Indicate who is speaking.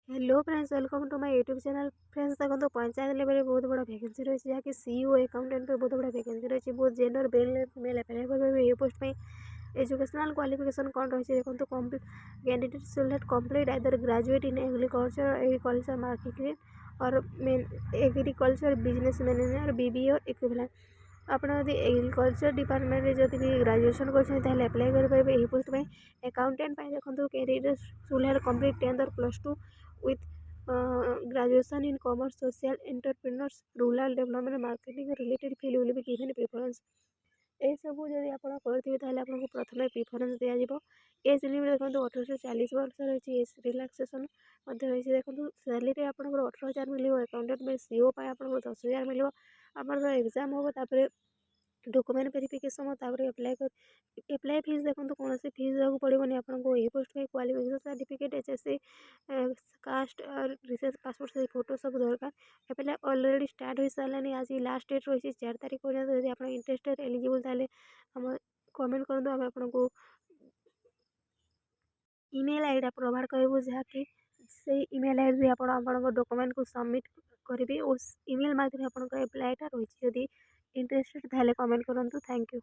Speaker 1: Hello friends, welcome to my YouTube channel. Friends देखो panchayat level में बहुत बड़ा वैकेंसी रही है जहाँकि सीईओ अकाउंटेंट पे बहुत बड़ा वैकेंसी रही है। बहुत जेंडर मेल अप्लाई कर ये पोस्ट में एजुकेशनल क्वालिफिकेशन कौन रही है देखो candidate should have complete either graduate in agriculture marketing और एग्रीकल्चर बिजनेस मैनेजर बीबीए और इक्विवेलेंट। ଆପଣ ଯଦି ଏଗ୍ରିକଲଚର ଡିପାର୍ଟମେଣ୍ଟରେ ଯଦି ବି ଗ୍ରାଜୁଏସନ୍ କରିଛନ୍ତି ତାହେଲେ ଆପ୍ଲାଏ କରିପାରିବେ ଏହି ପୋଷ୍ଟ ପାଇଁ। ଆକାଉଣ୍ଟାଣ୍ଟ ପାଇଁ ଦେଖନ୍ତୁ candidate should have complete 10th or +2 with graduation in commerce, social entrepreneurs, rural development, marketing related field will be given preference। ଏସବୁ ଯଦି ଆପଣ କରିଥିବେ ତାହେଲେ ଆପଣଙ୍କୁ ପ୍ରଥମେ ପ୍ରିଫରେନ୍ସ ଦିଆଯିବ। ଏଜ୍ ଲିମିଟ୍ ଦେଖନ୍ତୁ 18 ରୁ 40 ବର୍ଷ ରହିଛି। ଏଜ୍ ରିଲାକ୍ସେସନ୍ ମଧ୍ୟ ରହିଛି। ଦେଖନ୍ତୁ ସାଲେରୀ ଆପଣଙ୍କର 18,000 ମିଳିବ। ଆକାଉଣ୍ଟାଣ୍ଟ ପାଇଁ ସିଓ ପାଇଁ ଆପଣଙ୍କୁ 10,000 ମିଳିବ। ଆମର ଏକ୍ଜାମ୍ ହେବ, ତାପରେ डॉक्यूमेंट वेरिफिकेशन एप्लाई फीस देखो कौन सी फीस देवाक पड़ोनी आपको। ये पोस्ट में क्वालिफिकेशन सर्टिफिकेट एचएससी कास्ट और रिसेंट पासपोर्ट साइज फोटो सब दरकार। एप्लाई ऑलरेडी स्टार्ट हो सारे। आज लास्ट डेट रही 4 तारीख पर्यटन। यदि आप इंटरेस्टेड एलिजिबल ताले हम कमेंट करूँ। आम आपको ईमेल आईडी प्रोवाइड करूँ जहाँकि से ईमेल आईडी आप डॉक्यूमेंट को सबमिट करेंगे। उस ईमेल माध्यम आपंकर एप्लाईटा रही। इंटरेस्टेड ताले कमेंट करूँ। Thank you.